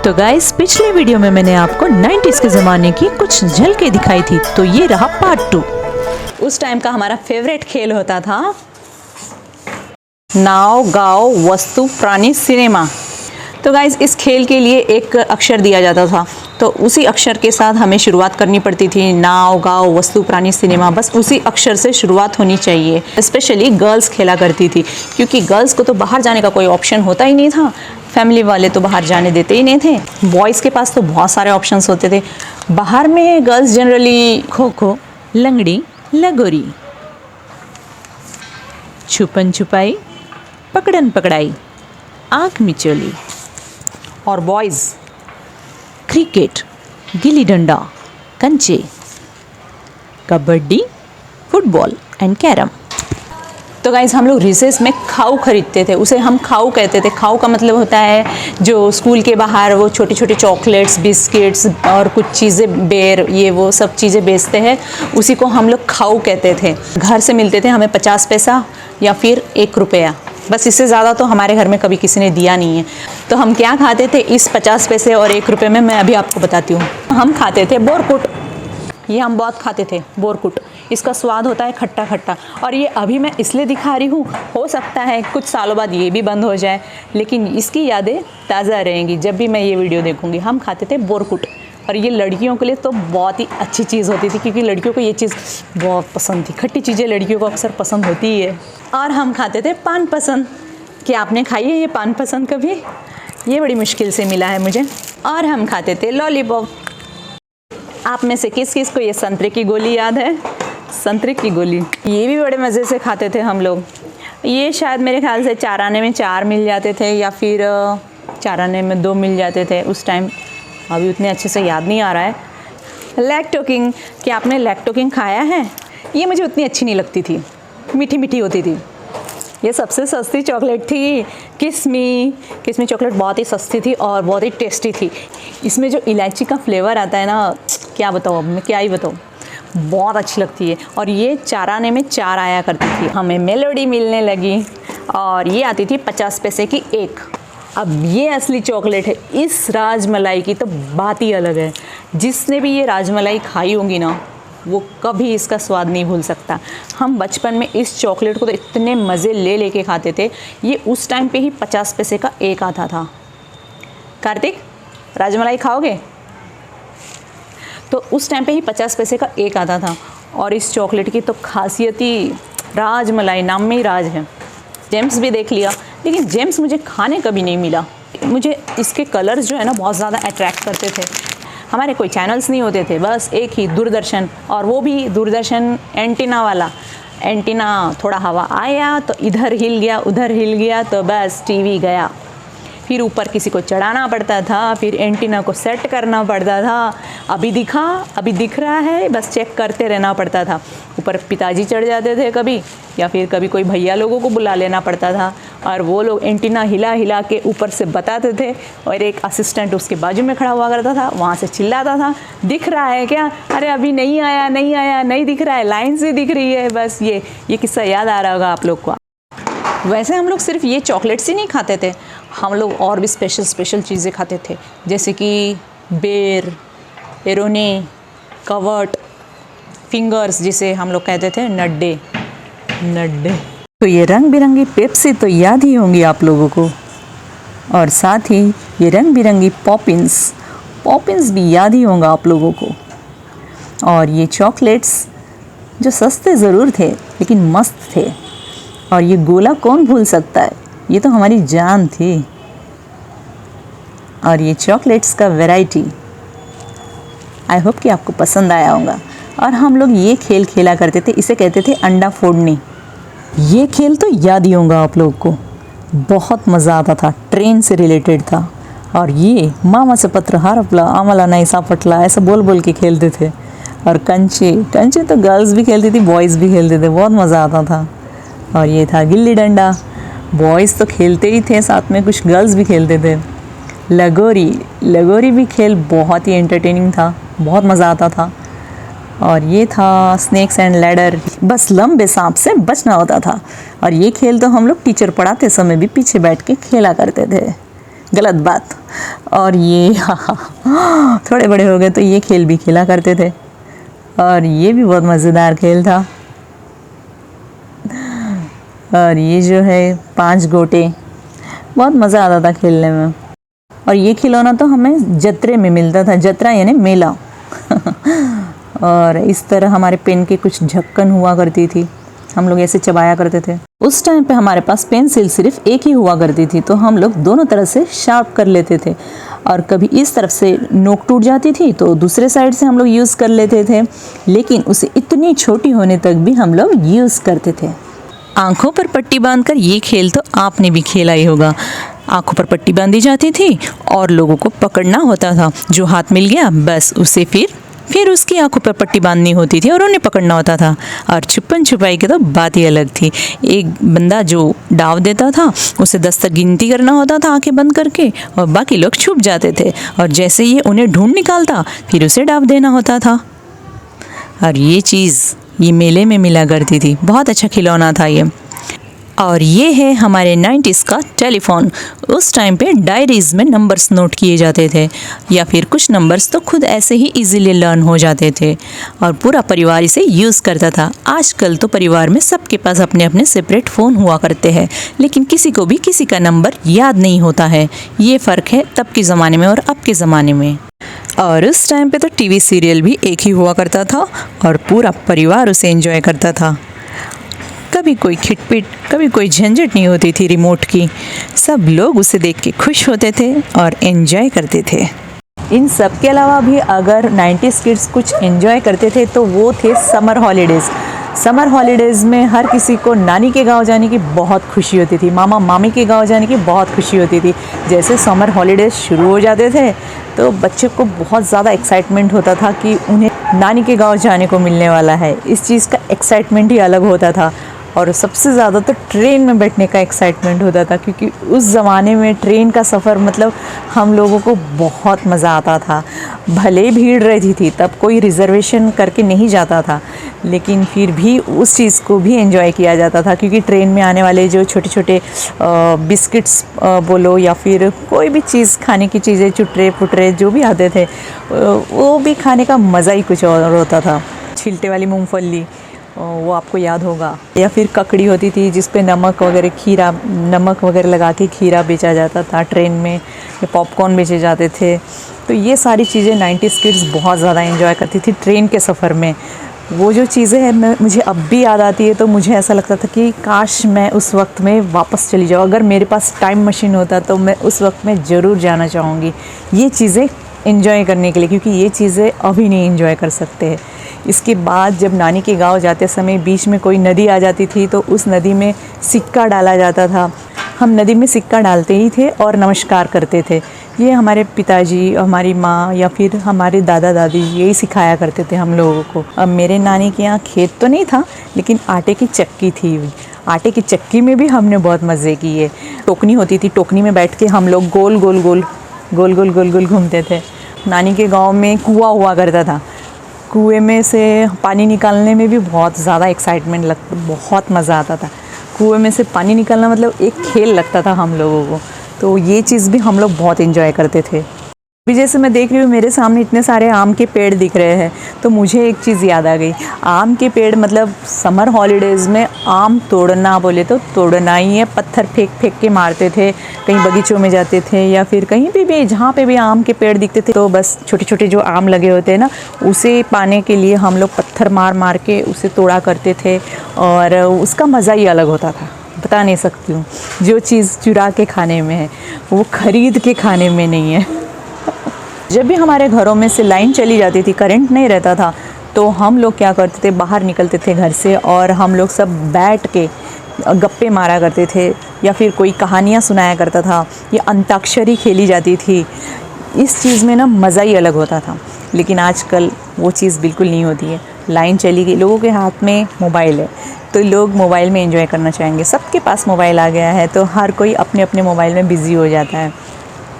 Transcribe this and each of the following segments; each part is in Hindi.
तो गाइस, पिछले वीडियो में मैंने आपको 90s के ज़माने की कुछ झलकें दिखाई थी, तो ये रहा पार्ट 2। उस टाइम का हमारा फेवरेट खेल होता था नाव गाँव वस्तु प्राणी सिनेमा। तो गाइस, इस खेल के लिए एक अक्षर दिया जाता था, तो उसी अक्षर के साथ हमें शुरुआत करनी पड़ती थी। नाव गाँव वस्तु प्राणी सिनेमा, बस उसी अक्षर से शुरुआत होनी चाहिए। स्पेशली गर्ल्स खेला करती थी, क्योंकि गर्ल्स को तो बाहर जाने का कोई ऑप्शन होता ही नहीं था। फैमिली वाले तो बाहर जाने देते ही नहीं थे। बॉयज़ के पास तो बहुत सारे ऑप्शंस होते थे। बाहर में गर्ल्स जनरली खो खो, लंगड़ी, लगोरी, छुपन छुपाई, पकड़न पकड़ाई, आँख मिचोली, और बॉयज़ क्रिकेट, गिल्ली डंडा, कंचे, कबड्डी, फुटबॉल एंड कैरम। तो गाइस, हम लोग रिसेस में खाऊ खरीदते थे, उसे हम खाऊ कहते थे। खाऊ का मतलब होता है जो स्कूल के बाहर वो छोटे छोटे चॉकलेट्स, बिस्किट्स और कुछ चीज़ें, बेर, ये वो सब चीज़ें बेचते हैं, उसी को हम लोग खाऊ कहते थे। घर से मिलते थे हमें 50 पैसा या फिर 1 रुपया, बस इससे ज़्यादा तो हमारे घर में कभी किसी ने दिया नहीं है। तो हम क्या खाते थे इस 50 पैसे और 1 रुपये में, मैं अभी आपको बताती हूँ। हम खाते थे बोरकुट, ये हम बहुत खाते थे बोरकुट। इसका स्वाद होता है खट्टा खट्टा, और ये अभी मैं इसलिए दिखा रही हूँ, हो सकता है कुछ सालों बाद ये भी बंद हो जाए, लेकिन इसकी यादें ताज़ा रहेंगी जब भी मैं ये वीडियो देखूँगी। हम खाते थे बोरकुट, और ये लड़कियों के लिए तो बहुत ही अच्छी चीज़ होती थी, क्योंकि लड़कियों को ये चीज़ बहुत पसंद थी। खट्टी चीज़ें लड़कियों को अक्सर पसंद होती ही है। और हम खाते थे पान पसंद। क्या आपने खाई है ये पान पसंद कभी? ये बड़ी मुश्किल से मिला है मुझे। और हम खाते थे लॉलीपॉप। आप में से किस किस को ये संतरे की गोली याद है? संतरे की गोली, ये भी बड़े मज़े से खाते थे हम लोग। ये शायद मेरे ख्याल से 4 आने में 4 मिल जाते थे, या फिर 4 आने में 2 मिल जाते थे उस टाइम। अभी उतने अच्छे से याद नहीं आ रहा है। लैक्टोकिंग, क्या आपने लैक्टोकिंग खाया है? ये मुझे उतनी अच्छी नहीं लगती थी, मीठी मीठी होती थी। ये सबसे सस्ती चॉकलेट थी। किस्मी चॉकलेट बहुत ही सस्ती थी और बहुत ही टेस्टी थी। इसमें जो इलायची का फ्लेवर आता है ना, क्या बताऊँ, अब मैं क्या ही बताऊँ, बहुत अच्छी लगती है। और ये 4 आने में 4 आया करती थी। हमें मेलोडी मिलने लगी, और ये आती थी 50 पैसे की 1। अब ये असली चॉकलेट है। इस राजमलाई की तो बात ही अलग है। जिसने भी ये राजमलाई खाई होगी ना, वो कभी इसका स्वाद नहीं भूल सकता। हम बचपन में इस चॉकलेट को तो इतने मज़े ले लेके खाते थे। ये उस टाइम पे ही 50 पैसे का 1 आता था। कार्तिक, राजमलाई खाओगे? तो उस टाइम पे ही 50 पैसे का 1 आता था। और इस चॉकलेट की तो खासियत ही राजमलाई, नाम में ही राज है। जेम्स भी देख लिया, लेकिन जेम्स मुझे खाने कभी नहीं मिला। मुझे इसके कलर्स जो है ना बहुत ज़्यादा अट्रैक्ट करते थे। हमारे कोई चैनल्स नहीं होते थे, बस एक ही दूरदर्शन, और वो भी दूरदर्शन एंटीना वाला। एंटीना थोड़ा हवा आया तो इधर हिल गया, उधर हिल गया, तो बस टीवी गया। फिर ऊपर किसी को चढ़ाना पड़ता था, फिर एंटीना को सेट करना पड़ता था। अभी दिख रहा है, बस चेक करते रहना पड़ता था। ऊपर पिताजी चढ़ जाते थे कभी, या फिर कभी कोई भैया लोगों को बुला लेना पड़ता था, और वो लोग एंटीना हिला हिला के ऊपर से बताते थे, और एक असिस्टेंट उसके बाजू में खड़ा हुआ करता था, वहाँ से चिल्लाता था, दिख रहा है क्या? अरे अभी नहीं आया, नहीं दिख रहा है, लाइन से दिख रही है। बस ये किस्सा याद आ रहा होगा आप लोग को। वैसे हम लोग सिर्फ ये चॉकलेट्स ही नहीं खाते थे, हम लोग और भी स्पेशल चीज़ें खाते थे, जैसे कि बेर, एरोने, कवट, फिंगर्स, जिसे हम लोग कहते थे नड्डे। तो ये रंग बिरंगी पेप्सी तो याद ही होंगी आप लोगों को, और साथ ही ये रंग बिरंगी पॉपिंस भी याद ही होंगे आप लोगों को। और ये चॉकलेट्स जो सस्ते ज़रूर थे लेकिन मस्त थे, और ये गोला कौन भूल सकता है, ये तो हमारी जान थी। और ये चॉकलेट्स का वैरायटी, आई होप कि आपको पसंद आया होगा। और हम लोग ये खेल खेला करते थे, इसे कहते थे अंडा फोड़नी। ये खेल तो याद ही होगा आप लोगों को, बहुत मज़ा आता था, ट्रेन से रिलेटेड था। और ये मामा से पत्र हारपला आमला नहीं सापटला, ऐसा बोल के खेलते थे। और कंचे तो गर्ल्स भी खेलती थी, बॉयज़ भी खेलते थे, बहुत मज़ा आता था। और ये था गिल्ली डंडा, बॉयज़ तो खेलते ही थे, साथ में कुछ गर्ल्स भी खेलते थे। लगोरी भी खेल बहुत ही एंटरटेनिंग था, बहुत मज़ा आता था। और ये था स्नेक्स एंड लैडर, बस लंबे सांप से बचना होता था। और ये खेल तो हम लोग टीचर पढ़ाते समय भी पीछे बैठ के खेला करते थे। गलत बात। और ये थोड़े बड़े हो गए तो ये खेल भी खेला करते थे, और ये भी बहुत मज़ेदार खेल था। और ये जो है 5 गोटे, बहुत मज़ा आता था खेलने में। और ये खिलौना तो हमें जत्रे में मिलता था, जत्रा यानी मेला। और इस तरह हमारे पेन की कुछ ढक्कन हुआ करती थी, हम लोग ऐसे चबाया करते थे। उस टाइम पे हमारे पास पेंसिल सिर्फ एक ही हुआ करती थी, तो हम लोग दोनों तरफ से शार्प कर लेते थे। और कभी इस तरफ से नोक टूट जाती थी तो दूसरे साइड से हम लोग यूज़ कर लेते थे, लेकिन उसे इतनी छोटी होने तक भी हम लोग यूज़ करते थे। आंखों पर पट्टी बांधकर ये खेल तो आपने भी खेला ही होगा। आंखों पर पट्टी बांधी जाती थी और लोगों को पकड़ना होता था, जो हाथ मिल गया बस उसे फिर उसकी आंखों पर पट्टी बांधनी होती थी और उन्हें पकड़ना होता था। और छुपन छुपाई की तो बात ही अलग थी। एक बंदा जो डाव देता था उसे 10 तक गिनती करना होता था आंखें बंद करके, और बाकी लोग छुप जाते थे, और जैसे ये उन्हें ढूंढ निकालता फिर उसे डाव देना होता था। और ये मेले में मिला करती थी, बहुत अच्छा खिलौना था ये। और ये है हमारे 90s का टेलीफोन। उस टाइम पे डायरीज़ में नंबर्स नोट किए जाते थे, या फिर कुछ नंबर्स तो खुद ऐसे ही इजीली लर्न हो जाते थे, और पूरा परिवार इसे यूज़ करता था। आजकल तो परिवार में सबके पास अपने अपने सेपरेट फ़ोन हुआ करते हैं, लेकिन किसी को भी किसी का नंबर याद नहीं होता है। ये फ़र्क है तब के ज़माने में और अब के ज़माने में। और उस टाइम पे तो टीवी सीरियल भी एक ही हुआ करता था, और पूरा परिवार उसे एंजॉय करता था। कभी कोई खिटपिट, कभी कोई झंझट नहीं होती थी रिमोट की। सब लोग उसे देख के खुश होते थे और एंजॉय करते थे। इन सब के अलावा भी अगर 90s किड्स कुछ एंजॉय करते थे तो वो थे समर हॉलीडेज़। समर हॉलीडेज़ में हर किसी को नानी के गांव जाने की बहुत खुशी होती थी, मामा मामी के गांव जाने की बहुत खुशी होती थी। जैसे समर हॉलीडेज़ शुरू हो जाते थे तो बच्चे को बहुत ज़्यादा एक्साइटमेंट होता था कि उन्हें नानी के गांव जाने को मिलने वाला है। इस चीज़ का एक्साइटमेंट ही अलग होता था। और सबसे ज़्यादा तो ट्रेन में बैठने का एक्साइटमेंट होता था, क्योंकि उस ज़माने में ट्रेन का सफ़र मतलब हम लोगों को बहुत मज़ा आता था। भले भीड़ रहती थी, तब कोई रिज़र्वेशन करके नहीं जाता था, लेकिन फिर भी उस चीज़ को भी एंजॉय किया जाता था, क्योंकि ट्रेन में आने वाले जो छोटे छोटे बिस्किट्स बोलो या फिर कोई भी चीज़, खाने की चीज़ें, चुटरे पुटरे जो भी आते थे, वो भी खाने का मज़ा ही कुछ और होता था। छिलटे वाली मूंगफली, वो आपको याद होगा, या फिर ककड़ी होती थी जिस पे नमक वगैरह लगा के खीरा बेचा जाता था ट्रेन में, या पॉपकॉर्न बेचे जाते थे। तो ये सारी चीज़ें 90s किड्स बहुत ज़्यादा एंजॉय करती थी ट्रेन के सफ़र में। वो जो चीज़ें हैं मुझे अब भी याद आती है, तो मुझे ऐसा लगता था कि काश मैं उस वक्त में वापस चली जाऊँ। अगर मेरे पास टाइम मशीन होता तो मैं उस वक्त में ज़रूर जाना चाहूँगी ये चीज़ें एंजॉय करने के लिए, क्योंकि ये चीज़ें अभी नहीं एंजॉय कर सकते हैं। इसके बाद जब नानी के गांव जाते समय बीच में कोई नदी आ जाती थी तो उस नदी में सिक्का डाला जाता था। हम नदी में सिक्का डालते ही थे और नमस्कार करते थे। ये हमारे पिताजी, हमारी माँ या फिर हमारे दादा दादी यही सिखाया करते थे हम लोगों को। अब मेरे नानी के यहाँ खेत तो नहीं था, लेकिन आटे की चक्की थी। आटे की चक्की में भी हमने बहुत मज़े किए। टोकनी होती थी, टोकनी में बैठ के हम लोग गोल गोल घूमते थे। नानी के गांव में कुआं हुआ करता था, कुएं में से पानी निकालने में भी बहुत ज़्यादा एक्साइटमेंट लगता, बहुत मज़ा आता था। कुएं में से पानी निकालना मतलब एक खेल लगता था हम लोगों को, तो ये चीज़ भी हम लोग बहुत एंजॉय करते थे। अभी जैसे मैं देख रही हूँ मेरे सामने इतने सारे आम के पेड़ दिख रहे हैं, तो मुझे एक चीज़ याद आ गई। आम के पेड़ मतलब समर हॉलीडेज़ में आम तोड़ना बोले तो तोड़ना ही है। पत्थर फेंक के मारते थे, कहीं बगीचों में जाते थे या फिर कहीं भी जहाँ पे भी आम के पेड़ दिखते थे, तो बस छोटे छोटे जो आम लगे होते हैं ना, उसे पाने के लिए हम लोग पत्थर मार के उसे तोड़ा करते थे, और उसका मज़ा ही अलग होता था। बता नहीं सकती हूँ। जो चीज़ चुरा के खाने में है वो ख़रीद के खाने में नहीं है। जब भी हमारे घरों में से लाइन चली जाती थी, करंट नहीं रहता था, तो हम लोग क्या करते थे, बाहर निकलते थे घर से और हम लोग सब बैठ के गप्पे मारा करते थे, या फिर कोई कहानियाँ सुनाया करता था, या अंताक्षरी खेली जाती थी। इस चीज़ में ना मज़ा ही अलग होता था। लेकिन आजकल वो चीज़ बिल्कुल नहीं होती है। लाइन चली गई, लोगों के हाथ में मोबाइल है, तो लोग मोबाइल में एंजॉय करना चाहेंगे। सबके पास मोबाइल आ गया है, तो हर कोई अपने अपने मोबाइल में बिज़ी हो जाता है।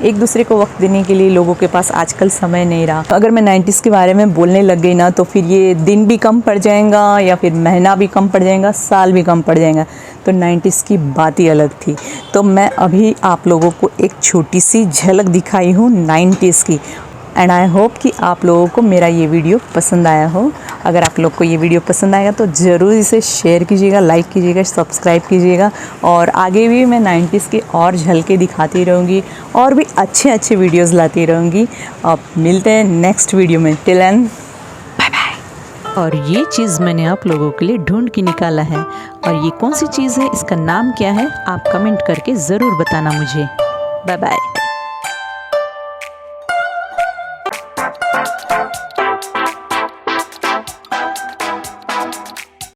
एक दूसरे को वक्त देने के लिए लोगों के पास आजकल समय नहीं रहा। अगर मैं 90s के बारे में बोलने लग गई ना, तो फिर ये दिन भी कम पड़ जाएगा, या फिर महीना भी कम पड़ जाएगा, साल भी कम पड़ जाएगा। तो 90s की बात ही अलग थी। तो मैं अभी आप लोगों को एक छोटी सी झलक दिखाई हूँ 90s की। एंड आई होप कि आप लोगों को मेरा ये वीडियो पसंद आया हो। अगर आप लोग को ये वीडियो पसंद आएगा तो ज़रूर इसे शेयर कीजिएगा, लाइक कीजिएगा, सब्सक्राइब कीजिएगा। और आगे भी मैं 90s के और झलके दिखाती रहूँगी और भी अच्छे अच्छे वीडियोज़ लाती रहूँगी। अब मिलते हैं नेक्स्ट वीडियो में। टिल एंड बाय बाय। और ये चीज़ मैंने आप लोगों के लिए ढूंढ के निकाला है, और ये कौन सी चीज़ है, इसका नाम क्या है, आप कमेंट करके ज़रूर बताना मुझे। Bye bye.